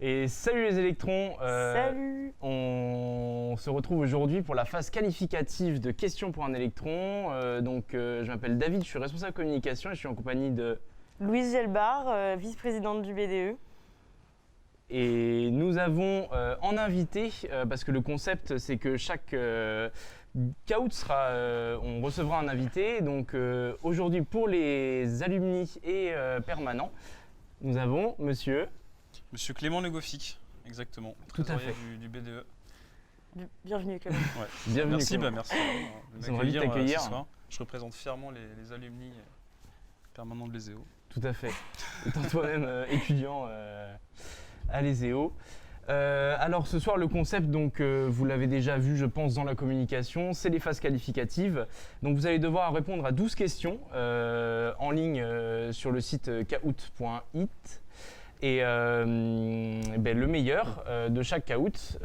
Et salut les électrons. Salut. On se retrouve aujourd'hui pour la phase qualificative de questions pour un électron. Je m'appelle David, je suis responsable communication et je suis en compagnie de Louise Gelbar, vice-présidente du BDE. Et nous avons en invité, parce que le concept c'est que chaque caout on recevra un invité. Donc aujourd'hui pour les alumni et permanents, nous avons Monsieur Clément Le Goffic, exactement. Tout à fait. Du BDE. Bienvenue Clément. Ouais. Bienvenue. Merci, Clément. merci Nous ravis de t'accueillir. ce soir. Je représente fièrement les alumni permanents de l'ESEO. Tout à fait. Étant toi-même étudiant à l'ESEO. Alors ce soir le concept, donc vous l'avez déjà vu je pense dans la communication, c'est les phases qualificatives. Donc vous allez devoir répondre à 12 questions en ligne sur le site kahoot.it. Et le meilleur de chaque caout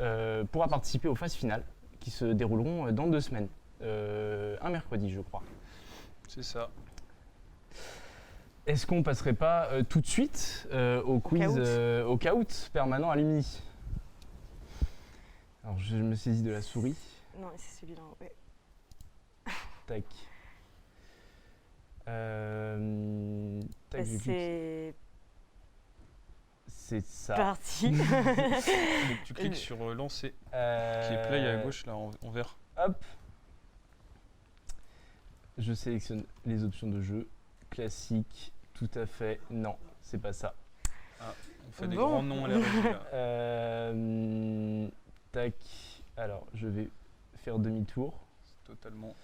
pourra participer aux phases finales qui se dérouleront dans 2 semaines. Un mercredi je crois. C'est ça. Est-ce qu'on passerait pas tout de suite au quiz, au caout permanent alumni? Alors je me saisis de la souris. Non, c'est celui-là, ouais. Tac. C'est ça. Parti. Donc, tu cliques sur lancer, qui est play à gauche là en vert. Hop. Je sélectionne les options de jeu. Classique, tout à fait. Non, c'est pas ça. Ah, on fait des grands noms à la régie là. Tac. Alors, je vais faire demi-tour. Totalement.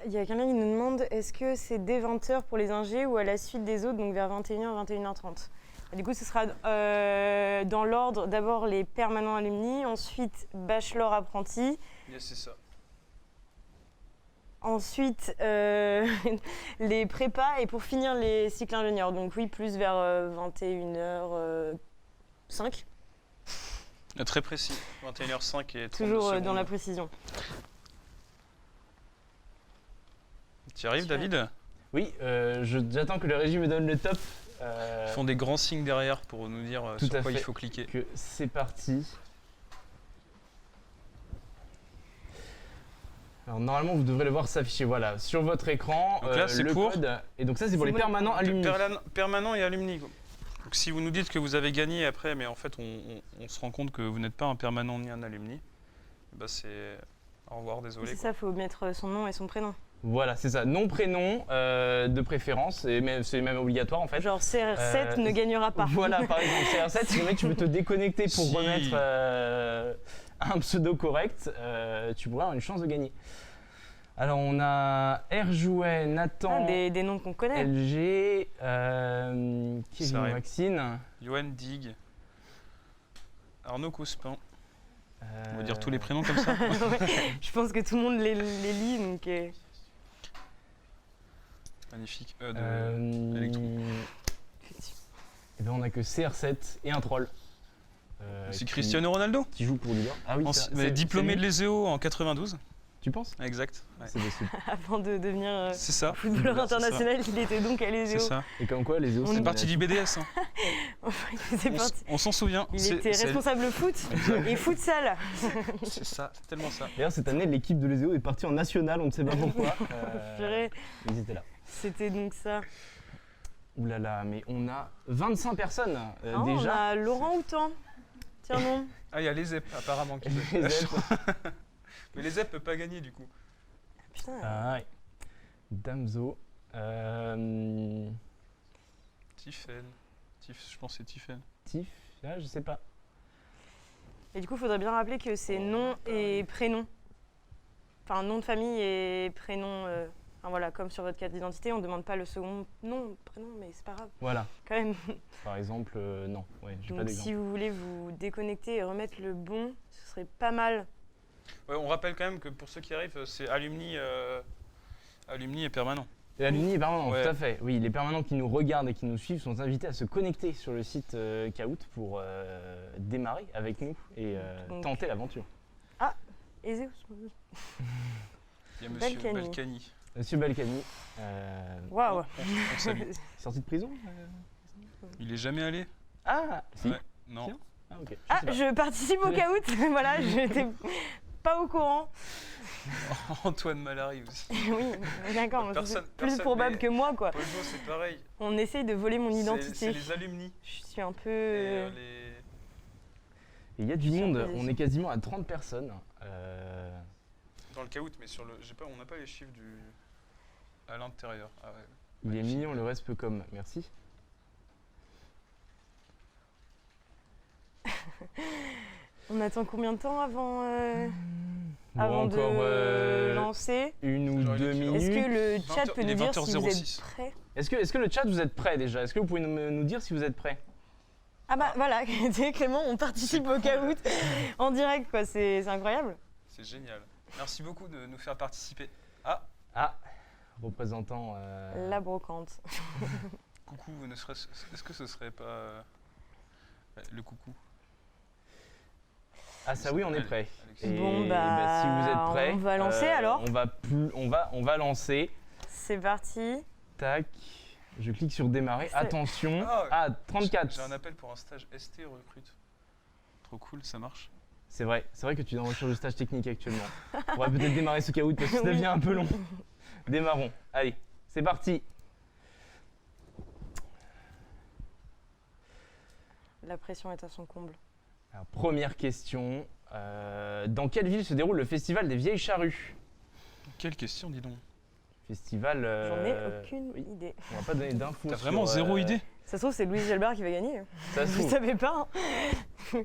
Il y a quelqu'un qui nous demande est-ce que c'est dès 20h pour les ingés ou à la suite des autres, donc vers 21h, 21h30. Et du coup, ce sera dans l'ordre d'abord les permanents alumni, ensuite bachelor apprenti. Yes, c'est ça. Ensuite, les prépas et pour finir les cycles ingénieurs. Donc oui, plus vers 21h05. Très précis, 21h05 et 32 Toujours secondes. dans la précision. Tu y arrives David? Oui, j'attends que le régie me donne le top. Ils font des grands signes derrière pour nous dire sur quoi il faut cliquer. Que c'est parti. Alors normalement vous devrez le voir s'afficher voilà, sur votre écran, donc là, c'est le pour code. Et donc ça c'est pour les permanents alumni. Permanents et alumni. Donc si vous nous dites que vous avez gagné après, mais en fait on se rend compte que vous n'êtes pas un permanent ni un alumni, bah c'est au revoir, désolé. C'est ça, il faut mettre son nom et son prénom. Voilà, c'est ça. Nom, prénom, de préférence, et c'est même obligatoire en fait. Genre CR7 ne gagnera pas. Voilà, par exemple, CR7, si le mec tu veux te déconnecter pour remettre un pseudo correct, tu pourrais avoir une chance de gagner. Alors on a Erjouet, Nathan, des noms qu'on connaît. LG, Kevin Maxine, Johan Dig, Arnaud Couspin. On va dire tous les prénoms comme ça. Ouais, je pense que tout le monde les lit. Donc, magnifique. Et ben on a que CR7 et un troll. C'est Cristiano Ronaldo qui joue pour Lille. Ah oui, diplômé de l'ESEO en 92. Tu penses? Exact. Ouais. C'est possible. Avant de devenir footballeur international, il était donc à l'ESEO. C'est ça. Et comme quoi, l'ESEO, c'est parti du BDS. Hein. On s'en souvient. Il était responsable foot et futsal. C'est ça, c'est tellement ça. D'ailleurs, cette année, l'équipe de l'ESEO est partie en national, on ne sait pas pourquoi. Ils étaient là. C'était donc ça. Ouh là là, mais on a 25 personnes déjà. On a Laurent Houtan. Tiens non. Ah, il y a les ZEP apparemment qui mais les ZEP ne peuvent pas gagner du coup. Putain. Ah ouais. Damso. Tiffen. Je pense que c'est Tiffen. Tiff, là, je sais pas. Et du coup, il faudrait bien rappeler que c'est nom et prénom. Enfin, nom de famille et prénom. Enfin voilà, comme sur votre carte d'identité, on ne demande pas le second nom, prénom, mais c'est pas grave. Voilà. Quand même. Par exemple, non. Ouais, j'ai pas Donc d'exemple. si vous voulez vous déconnecter et remettre le bon, ce serait pas mal. Ouais, on rappelle quand même que pour ceux qui arrivent, c'est alumni et permanent. Et alumni et permanent, ouais. Tout à fait. Oui, les permanents qui nous regardent et qui nous suivent sont invités à se connecter sur le site Kahoot pour démarrer avec nous et tenter l'aventure. Ah, Ezeus. Il y a Monsieur Balkany. Monsieur Balkany. Waouh. On salue. Sorti de prison Il est jamais allé? Ah, si. Ouais. Non. Tiens. Ah, ok. Ah, sais pas. je participe au caout. Voilà, j'étais pas au courant. Antoine Malary aussi. Oui, d'accord, mais Personne- c'est plus personne, probable mais- que moi, quoi. Paul Jo, c'est pareil. On essaye de voler mon C'est identité. les alumni. Je suis un peu... Et, Et il y a du Je suis monde, un peu on est quasiment à 30 personnes. dans le caout, mais sur le, on n'a pas les chiffres à l'intérieur. Ah ouais. Il est Magnifique. mignon, le reste peu comme. Merci. On attend combien de temps avant, Bon, avant de encore lancer? une ou Genre, il deux est quelle heure Est-ce minutes. que le chat 20h, peut il nous est dire si vous 20h06. êtes prêts? Est-ce que le chat, vous êtes prêts déjà? Est-ce que vous pouvez nous dire si vous êtes prêts? Ah bah voilà, Clément, on participe au caout en direct, quoi. C'est incroyable. C'est génial. Merci beaucoup de nous faire participer. Ah, représentant. La brocante. Coucou, ne serait-ce, est-ce que ce serait pas le coucou? Ah, ça oui, on est Allez, prêts. Alexis. Et Bon, si bah, vous êtes prêts, on va lancer, alors on va lancer. C'est parti. Tac. Je clique sur démarrer. C'est- Attention. Ah, Ah, 34. J'ai un appel pour un stage ST recrute. Trop cool, ça marche. C'est vrai que tu es en recherche de stage technique actuellement. On va peut-être démarrer ce caout parce que ça Oui. devient un peu long. Démarrons. Allez, c'est parti. La pression est à son comble. Alors, première question. Dans quelle ville se déroule le festival des Vieilles Charrues? Quelle question, dis donc. Festival. J'en ai aucune oui, idée. on va pas donner d'infos. T'as sur, vraiment zéro idée? Ça se trouve, c'est Louise Gelbard qui va gagner. Ça se Je trouve. savais pas. Hein.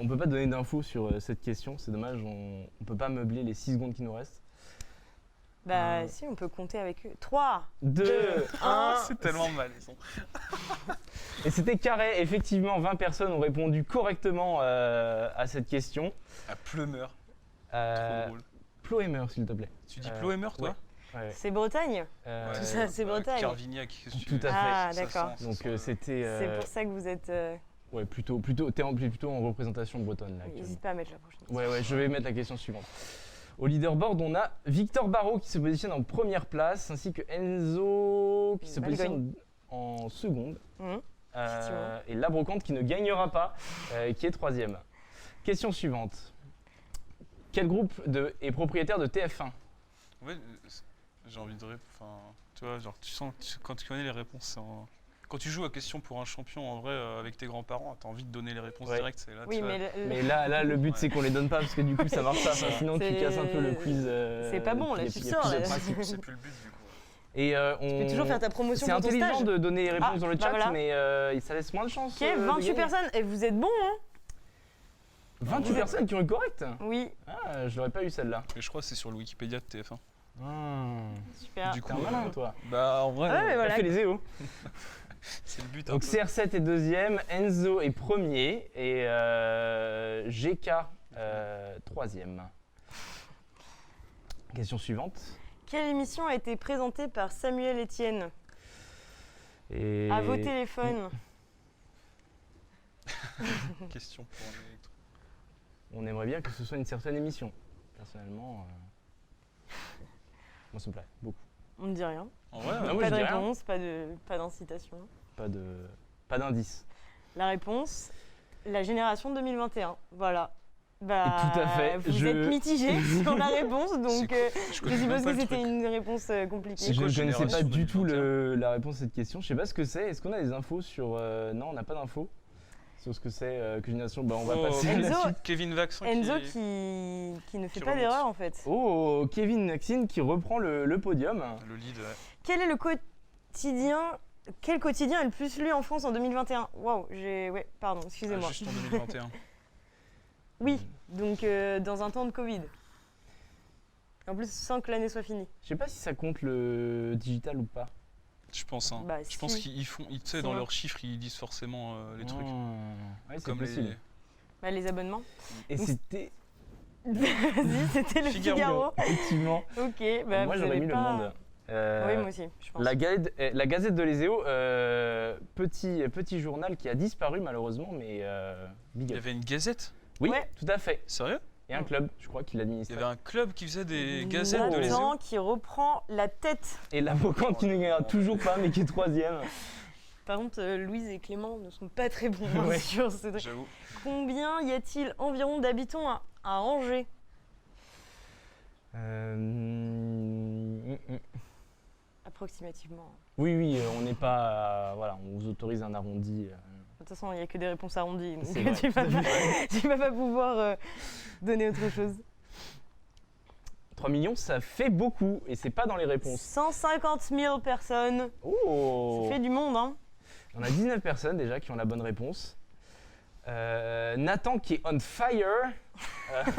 On peut pas donner d'infos sur cette question. C'est dommage. On peut pas meubler les 6 secondes qui nous restent. Bah si, on peut compter avec eux. 3, 2, 1. C'est tellement mal. Ils sont... Et c'était carré. Effectivement, 20 personnes ont répondu correctement à cette question. À Pleumeur. Euh, Trop drôle. Ploemer, s'il te plaît. Tu dis Ploemer, toi? Ouais, ouais. c'est Bretagne. Euh, Tout ça, c'est Bretagne. Carvignac. qu'est-ce que Tout tu- à fait. Ah, ça d'accord. sent, ça Donc sent le- c'était C'est pour ça que vous êtes... ouais, plutôt en représentation bretonne là. actuellement. N'hésite pas à mettre la prochaine. Ouais, je vais mettre la question suivante. Au leaderboard, on a Victor Barrault qui se positionne en première place, ainsi que Enzo qui se Bah, positionne en seconde, Mhm. Effectivement. et La Brocante qui ne gagnera pas, qui est troisième. Question suivante. Quel groupe est propriétaire de TF1? Ouais, j'ai envie de répondre. Enfin, tu vois, genre, quand tu connais les réponses. Quand tu joues à question pour un champion, en vrai, avec tes grands-parents, t'as envie de donner les réponses Ouais. directes. C'est là, Oui, tu vois. mais, Mais là, le but Ouais. c'est qu'on les donne pas parce que du coup ça marche pas. Enfin, sinon tu C'est- casses un peu le quiz. c'est pas bon, là, il y a tu plus sors, de là. principe. C'est plus le but, du coup. Et tu peux toujours faire ta promotion C'est pour ton intelligent stage. de donner les réponses Ah, dans le bah chat, voilà. mais ça laisse moins de chance. Ok, 28 personnes. Et vous êtes bons, hein? 28 personnes qui ont eu correct. Oui, Ah, je l'aurais pas eu celle-là. Et je crois que c'est sur le Wikipédia de TF1. super. Du T'es un malin toi. Bah, en vrai, Ouais, mais T'as voilà. fait les EO. c'est le but. un Donc peu. CR7 est deuxième, Enzo est premier et GK troisième. Question suivante. Quelle émission a été présentée par Samuel Etienne? Et... À vos téléphones. Question pour un électro. On aimerait bien que ce soit une certaine émission. Personnellement, moi ça me plaît beaucoup. On ne dit rien. En vrai, Ah, moi, Pas je de dis rien. réponse, pas d'incitation. Pas d'indice. La réponse, la génération 2021. Voilà. Bah, Et tout à fait, Vous êtes mitigé sur la réponse, donc je connais même suppose pas que le c'était truc. une réponse compliquée. C'est Je quoi, ne connaissais pas Génération du tout 2021? la réponse à cette question. Je sais pas ce que c'est. Est-ce qu'on a des infos sur... Non, on n'a pas d'infos sur ce que c'est que Génération. Bah, on va Oh, passer à la Enzo- suite. Kevin Vaccin Enzo qui... qui ne fait qui pas remonte. d'erreur en fait. Oh, Kevin Maxine qui reprend le podium. Le lead, ouais. Quel est le quotidien Quel quotidien est le plus lu en France en 2021? Waouh, ouais, pardon, excusez-moi. Ah, juste en 2021. Oui, donc dans un temps de Covid. En plus, sans que l'année soit finie. Je sais pas si ça compte le digital ou pas. Je pense, hein. Bah, Je pense si. qu'ils font, tu sais, Si, dans hein. leurs chiffres, ils disent forcément les trucs. Ouais, c'est Comme possible. les... Bah, les abonnements. Et Donc, c'était... Vas-y, c'était le Figaro. Figaro. Effectivement. Ok, bah Moi vous j'aurais avez mis pas... Le Monde. Oui, moi aussi, je pense. La Gazette de l'Eséo, petit journal qui a disparu malheureusement, mais big Il y up. avait une gazette? Oui, Ouais. tout à fait. Sérieux? Et un club, je crois qu'il Il y administre. avait un club qui faisait des gazettes de Oh. l'Eséo? Nathan qui reprend la tête. Et la Brocante qui ne gagnera toujours pas, mais qui est troisième. Par contre, Louise et Clément ne sont pas très bons Ouais. sur ce truc. J'avoue. Combien y a-t-il environ d'habitants à Angers? Approximativement. Oui, on n'est pas... voilà, on vous autorise un arrondi. De toute façon, il n'y a que des réponses arrondies. Donc C'est vrai. tu vas pas pouvoir donner autre chose. 3 millions, ça fait beaucoup, et c'est pas dans les réponses. 150 000 personnes. Oh Ça fait du monde, hein. On a 19 personnes déjà qui ont la bonne réponse. Nathan qui est on fire,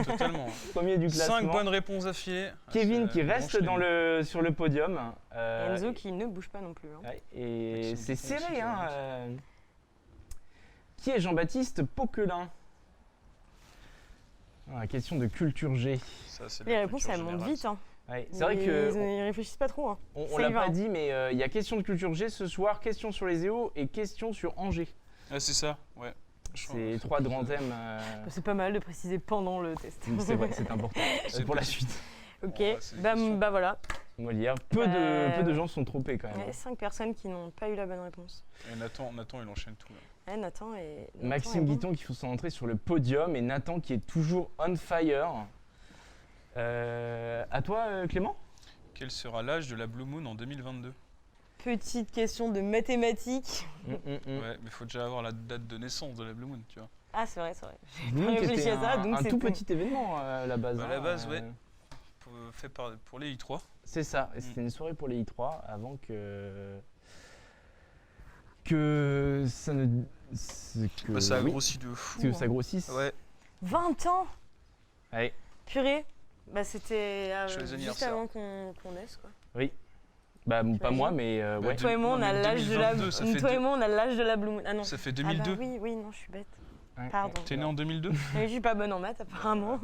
Totalement. premier du classement. 5 bonnes réponses affilées. Kevin C'est qui bon reste chez dans lui. sur le podium. Enzo qui ne bouge pas non plus. Hein. Ouais, et Maxime c'est Guiton aussi, serré. qui Hein, remonte. Qui est Jean-Baptiste Poquelin? Question de culture G. Ça, c'est de Les la réponses, culture elles montent générale, vite. Hein. Ouais, c'est vrai que Ils réfléchissent pas trop. Hein. on Ça l'a y va, pas hein. dit, mais il y a question de culture G ce soir, question sur les EO et question sur Angers. ça. Ah, c'est ça, ouais. Je crois, C'est ouais, 3 plus, grands thèmes. C'est pas mal de préciser pendant le test. C'est vrai, c'est important. C'est Pour la possible. suite. Ok, Ouais, c'est une bah, question. bah voilà. Molière. Peu de gens sont trompés quand même. 5 personnes qui n'ont pas eu la bonne réponse. Et Nathan, il enchaîne tout. Là. Nathan et. Maxime Guiton qui faut son entrée sur le podium et Nathan qui est toujours on fire. À toi Clément? Quel sera l'âge de la Blue Moon en 2022? Petite question de mathématiques. Ouais, mais il faut déjà avoir la date de naissance de la Blue Moon, tu vois. Ah, c'est vrai, c'est vrai. Blue Moon qui réfléchi était à ça, donc un tout c'était- petit événement à la base. Bah, à la hein, base, ouais. Fait pour les I3. C'est ça, et c'était une soirée pour les I3 avant que ça ne... Que, Bah, ça a oui, grossi de fou. que ça grossisse. Ouais. 20 ans. Ouais. Purée. Bah, c'était Joyeux juste anniversaire. avant qu'on naisse, quoi. Bah, pas T'imagines moi, mais Bah, ouais. Toi et moi, Non, on a mais l'âge de la. 2022, ça fait Toi et deux- moi, on a l'âge de la Blue Moon. Ah non. Ça fait Ah 2002. bah oui, non, je suis bête. Ouais. Pardon. T'es né en 2002? Mais je suis pas bonne en maths, apparemment.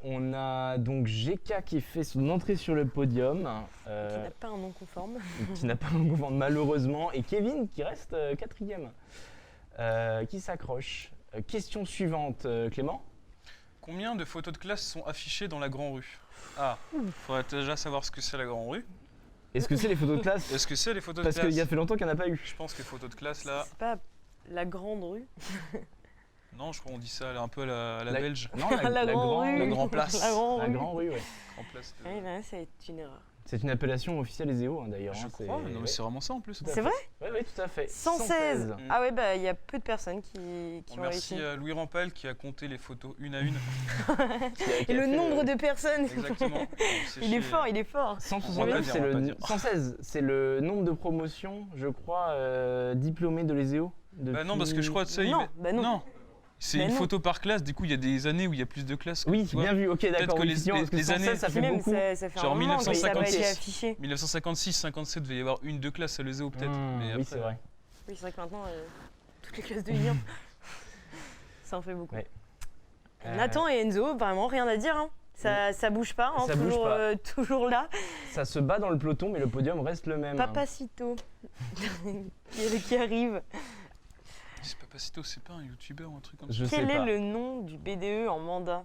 On a donc GK qui fait son entrée sur le podium, Qui n'a pas un nom conforme. qui n'a pas un mouvement malheureusement, et Kevin qui reste quatrième, qui s'accroche. Question suivante, Clément? Combien de photos de classe sont affichées dans la Grand Rue? Ah, faudrait déjà savoir ce que c'est la Grand Rue. Est-ce que c'est les photos de classe? Est-ce que c'est les photos de Parce classe? qu'il y a fait longtemps qu'il n'y en a pas eu. Je pense que les photos de classe là. C'est pas la grande rue. Non, je crois qu'on dit ça un peu à la La- belge. Non, La grande rue. la Grand Place. La grande La rue. Grand Rue, ouais. En place de- Oui, bah, c'est une erreur. C'est une appellation officielle des EO d'ailleurs. Je hein, crois, non, mais ouais. c'est vraiment ça en plus. Tout à C'est fait. vrai? Oui, tout à fait. 116. Ah ouais, bah il y a peu de personnes qui Bon, ont merci réussi. à Louis Rampal qui a compté les photos une à une. Et le nombre de personnes. Exactement. Il est fort, il est fort. 169, On va pas dire. 116, c'est le nombre de promotions, je crois, diplômés de l'ESEO. Bah non, parce que je crois que ça. Non, bah non. C'est Bah une non. photo par classe, du coup il y a des années où il y a plus de classes. Oui, tu vois. bien vu, ok, d'accord. que oui, les- effectivement, parce que les 116, années- ça Puis fait même, beaucoup. ça fait Genre un moment que ça n'a pas été 1956. affiché. 1956, 57, il devait y avoir une, deux classes à l'ESEO peut-être. mais Oui, après, c'est vrai. Oui, c'est vrai que maintenant, toutes les classes de lien, ça en fait beaucoup. Ouais. Nathan et Enzo, vraiment rien à dire. Hein. Ça bouge pas, hein, Ça bouge toujours, pas. toujours là. Ça se bat dans le peloton, mais le podium reste le même. Papacito qui arrive. C'est Papacito, c'est pas un youtubeur ou un truc comme ça. Je sais Quel est pas. le nom du BDE en mandat?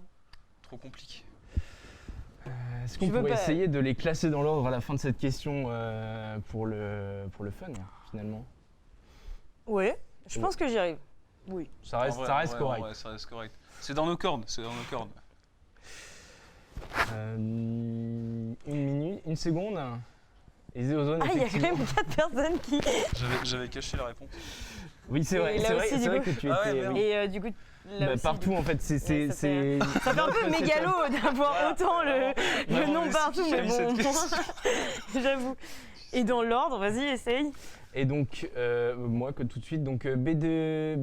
Trop compliqué. Est-ce qu'on Je veux pourrait pas- essayer de les classer dans l'ordre à la fin de cette question pour le fun, finalement? Ouais, je Ouais. pense que j'y arrive. Oui. Ça reste, En vrai, ça reste ouais, correct. ouais, ça reste correct. C'est dans nos cordes, c'est dans nos cordes. Une minute, une seconde. Et Zéozone, Ah, il y a quand effectivement. même 4 personnes qui. J'avais caché la réponse. Oui, c'est Et vrai, là c'est vrai, aussi, c'est du vrai coup. que tu Ah ouais, étais. merde. oui. Et du coup, là Bah, aussi, partout du coup. en fait, c'est. Ouais, ça fait Ça fait un peu mégalo d'avoir autant le Vraiment, nom mais partout, si mais j'avais cette bon, question. j'avoue. Et dans l'ordre, vas-y, essaye. Et donc, moi que tout de suite, donc Bédélirium,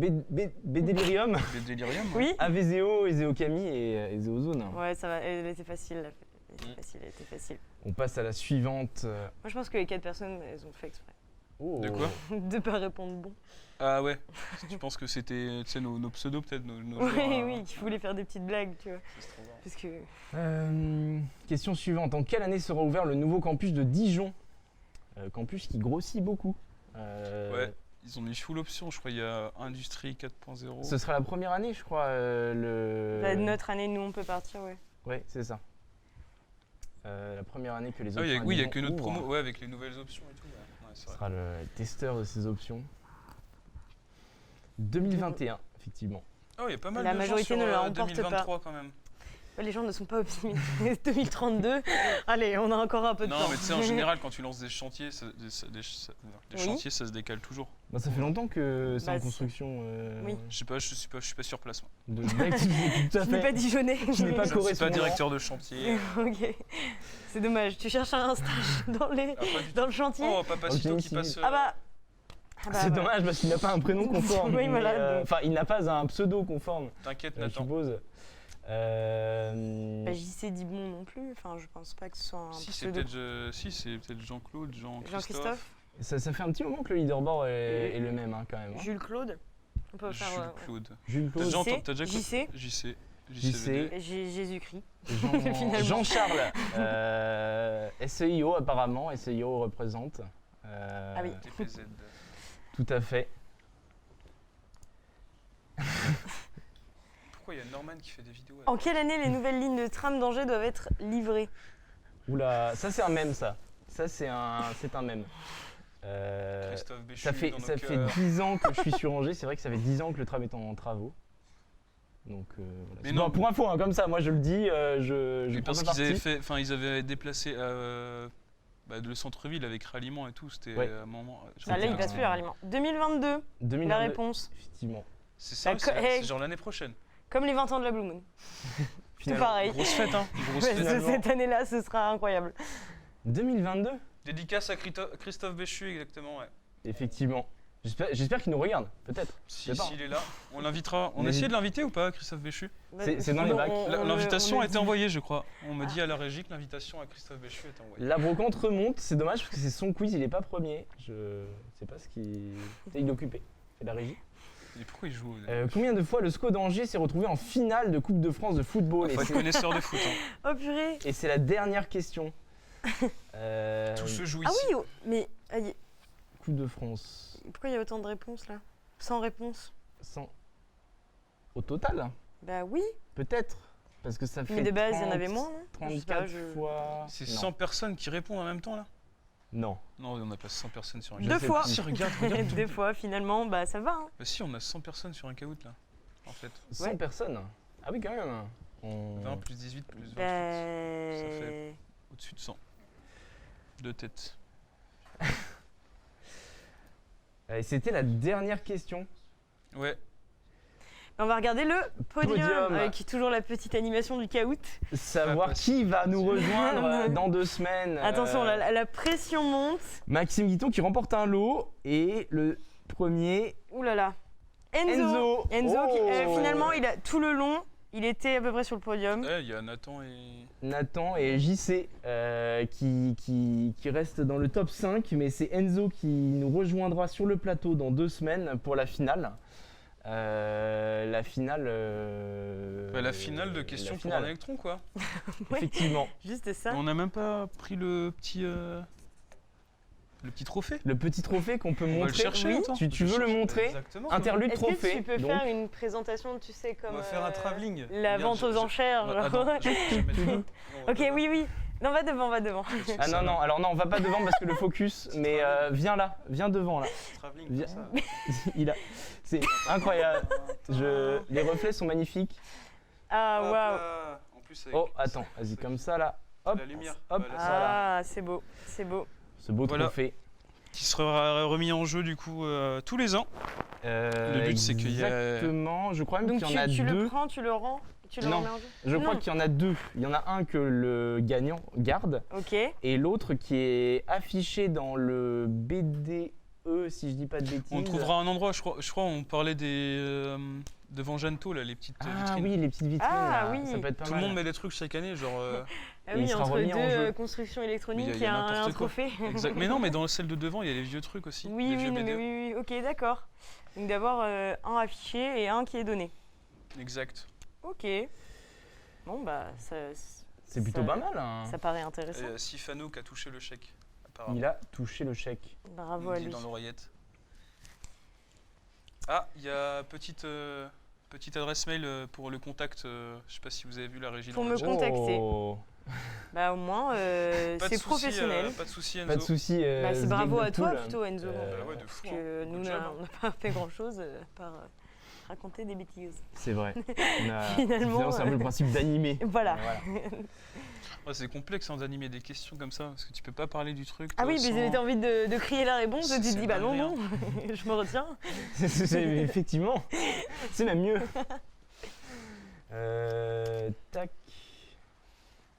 Des délirium. Oui. Avezeo, Ezeokami et Zéozone. Ouais, ça va, elle était facile, là. Elle était facile. On passe à la suivante. Moi, je pense que les 4 personnes, elles ont fait exprès Oh. De quoi? de pas répondre bon. Ah ouais. Tu penses que c'était nos pseudos peut-être nos Oui, joueurs, oui, qui voulaient faire des petites blagues, tu vois. c'est trop marrant. Parce que. Question suivante. En quelle année sera ouvert le nouveau campus de Dijon? Campus qui grossit beaucoup. Ouais. Ils ont mis full option, je crois il y a Industrie 4.0. Ce sera la première année, je crois. Bah, notre année, nous, on peut partir, ouais. Ouais, c'est ça. La première année que les Ah autres. oui, il y a que notre promo, ouais, avec les nouvelles options et tout. Ouais. c'est Ce vrai. sera le testeur de ces options. 2021, effectivement. Oh, il y a pas mal La de gens majorité sur ne la remporte 2023 quand même. Les gens ne sont pas optimistes. 2032, allez, on a encore un peu de Non, temps. mais tu sais, en général, quand tu lances des chantiers, des Oui. chantiers, ça se décale toujours. Bah, ça fait longtemps que c'est Bah, en c'est- construction. Oui. Je sais pas, je suis pas sur place. Moi. D'activité, tout à Je n'ai fait. pas Dijonais. Je n'ai pas Je ne suis pas correspondant. directeur de chantier. Ok. C'est dommage. Tu cherches un stage dans, les... Ah, pas du tout. dans le chantier. Oh, Papacito Ok, qui si. passe. Ah bah. Ah bah, C'est voilà. dommage parce qu'il n'a pas un prénom conforme. Oui, voilà, mais, donc. Enfin, il n'a pas un pseudo conforme, T'inquiète, je Nathan. suppose. Bah, JC Dibon non plus. Enfin, je pense pas que ce soit un Si, c'est pseudo. peut-être Jean-Claude, Jean-Christophe. Jean-Christophe, Ça fait un petit moment que le leaderboard est le même, hein, quand même. Hein. Jules Claude. On peut faire Jules-Claude. Jules T'as Claude, déjà, JC, t'as déjà JC. JC. JC. Jésus-Christ. Jean- Finalement. Jean-Charles, SEIO apparemment, SEIO représente. Ah oui. TPZ. Tout à fait. Pourquoi il y a Norman qui fait des vidéos En quelle année les nouvelles lignes de tram d'Angers doivent être livrées? Oula, ça c'est un mème ça. Ça c'est un mème. Christophe Béchu Ça fait dans nos 10 ans que je suis sur Angers, c'est vrai que ça fait 10 ans que le tram est en travaux. Donc voilà. Mais C'est non. bon, pour info, hein, comme ça, moi je le dis, je Mais prends parce pas qu'ils avaient parti. fait, enfin ils avaient déplacé le centre-ville avec ralliement et tout, c'était Ouais. un moment. Ah, là, il un- passe plus le ralliement. 2022, 2022, la réponse. effectivement. C'est ça, Bah, c'est genre l'année prochaine. Comme les 20 ans de la Blue Moon. Tout Finalement, pareil. Grosse fête, hein. Grosse Ouais, fête. finalement. cette année-là, ce sera incroyable. 2022, Dédicace à Christophe Béchu, exactement, ouais. effectivement. J'espère qu'il nous regarde, peut-être. Si, Je sais pas. s'il est là, on l'invitera. On a Mais- essayé de l'inviter ou pas, Christophe Béchu? C'est dans les bacs. L'invitation on a le été dit. envoyée, je crois. On me dit à la régie que l'invitation à Christophe Béchu est envoyée. La brocante remonte, c'est dommage parce que c'est son quiz, il est pas premier. Je sais pas ce qu'il. Il est occupé. C'est la régie. Et pourquoi il joue Combien de fois le SCO d'Angers s'est retrouvé en finale de Coupe de France de football? Faut Et être c'est- connaisseur de foot. Hein. Oh purée. Et c'est la dernière question. Tout se joue Ah ici. oui, mais Coupe de France. pourquoi il y a autant de réponses là? Sans réponse. 100. Au total, Bah oui, peut-être. Parce que ça fait. mais de base, il y en 30, avait moins, non? Je sais pas, 34 je- fois. C'est Non. 100 personnes qui répondent en même temps là? Non. Non, on n'a pas 100 personnes sur un Je Deux sais fois. plus. Si, regarde. Deux fois, finalement, bah ça va. Hein. Bah si, on a 100 personnes sur un caout là, en fait. 100 Ouais. personnes. Ah oui, quand même. On- 20 plus 18 plus 28, Bah... fait- au-dessus de 100. De tête. Et c'était la dernière question. Ouais, On va regarder le podium, Podium. avec toujours la petite animation du caout. Savoir Ah, qui va nous rejoindre dans 2 semaines. Attention, la pression monte. Maxime Guiton qui remporte un lot et le premier Ouh là là. Enzo. Enzo. Qui, Oh. finalement, il a tout le long, il était à peu près sur le podium. il y a Nathan et. Nathan et JC qui restent dans le top 5, mais c'est Enzo qui nous rejoindra sur le plateau dans 2 semaines pour la finale. La finale. La finale de questions la pour finale. un électron quoi. Ouais. Effectivement. Juste ça. On n'a même pas pris le petit trophée. Le petit trophée qu'on peut On va le montrer. chercher, Oui. attends. Tu Je veux le cherche. montrer Exactement. Interlude Est-ce trophée. que tu peux donc. faire une présentation, tu sais, comme On va faire un travelling. la Regarde, vente aux enchères Ouais, genre. attends, je vais mettre là. Non, Ok, oui, oui. Non, va devant, va devant. Ah Ça, non, non, là. alors non, on va pas devant parce que le focus, mais viens là, viens devant là. Travelling, Viens. comme ça. Il a... C'est incroyable. Les reflets sont magnifiques. Ah, Hop waouh. là. En plus, avec Oh, attends, vas-y, comme ça là. Hop, la lumière. hop, Voilà, voilà. Ah, c'est beau, c'est beau. Ce beau Voilà. trophée. Qui sera remis en jeu du coup tous les ans. Le but, c'est qu'il y a- Exactement, je crois même Donc qu'il y en a tu le deux. prends, tu le rends, tu le Non. remets en jeu. Je crois Non. qu'il y en a deux. Il y en a un que le gagnant garde Ok. et l'autre qui est affiché dans le BDE, si je dis pas de bêtises. On trouvera un endroit, je crois on parlait devant Jeannetot, là, les petites Ah vitrines. oui, les petites vitrines. Ah là, oui. ça peut être pas Tout mal. le monde met des trucs chaque année, genre. Ah Et il oui, sera entre remis deux en jeu. constructions Mais électroniques, il il y y a a un n'importe quoi. trophée. exact. Mais non, mais dans celle de devant, il y a les vieux trucs aussi. Oui, les oui, vieux non, mais BD. oui, oui, ok, d'accord. Donc d'abord un affiché et un qui est donné. Exact. Ok. Bon, bah, C'est plutôt ça- pas mal. Hein. ça paraît intéressant. Et Sifano qui a touché le chèque, apparemment. Il a touché le chèque. Bravo Il à dit lui. dans l'oreillette. Ah, il y a petite adresse mail pour le contact. Je sais pas si vous avez vu la régie. Pour dans me le chat. contacter. Oh, Bah au moins, Pas de c'est souci, professionnel. pas de souci, Enzo. Pas de souci. Bah, c'est bravo à toi Deadpool. plutôt Enzo. Euh, Bah ouais, de Parce fou, que hein. nous, Good job, on n'a pas fait grand-chose par raconter des bêtises. C'est vrai. Finalement, c'est un peu le principe d'animer. Voilà. Ouais, c'est complexe hein, d'animer des questions comme ça, parce que tu peux pas parler du truc. Ah toi, oui, mais sans- t'as envie de crier la réponse, et tu te C'est dis bah non, dingue, non, je me retiens. Effectivement, c'est même mieux. Tac.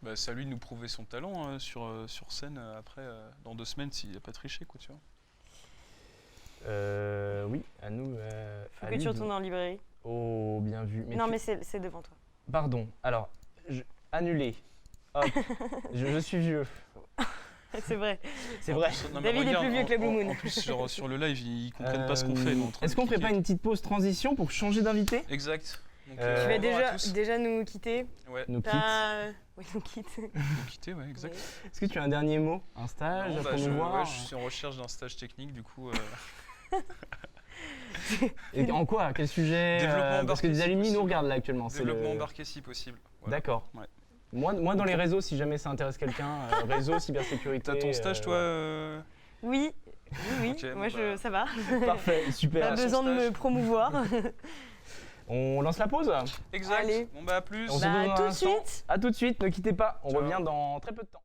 Bah, c'est à lui de nous prouver son talent hein, sur scène après, dans 2 semaines, s'il a pas triché, quoi, tu vois. Oui, à nous. Faut à que lui tu de- retournes en librairie. Oh, bien vu. Non, mais c'est devant toi. Pardon. Alors, annulé. Hop. je suis vieux. C'est vrai. C'est En vrai. plus, non, mais David est regarde, plus vieux que la Blue Moon. En plus, sur le live, ils comprennent pas ce qu'on fait. nous, en train Est-ce qu'on ferait pas d'expliquer. une petite pause transition pour changer d'invité? Exact. Donc, Tu Tu vas au vas revoir à tous. déjà nous quitter. Ouais, Nous quitte. Oui, nous quitte. nous quitter, ouais, exact. Est-ce que tu as un dernier mot? Un stage Non, à bah, promouvoir? je suis en recherche d'un stage technique, du coup. Et en quoi? À quel sujet? Développement Parce que embarqué, des si alumni nous possible. regardent là actuellement. c'est Développement le- embarqué si possible. Voilà. D'accord. Ouais. Moi, dans les réseaux, si jamais ça intéresse quelqu'un, réseau, cybersécurité. T'as ton stage, toi Oui, oui, Ok, moi bon, bah. ça va. Parfait, super. Pas son besoin de me stage. promouvoir. On lance la pause? Exact. Allez. Bon, bah, à plus. On se Bah, retrouve dans tout un de instant. suite. À tout de suite, ne quittez pas. On Ciao. revient dans très peu de temps.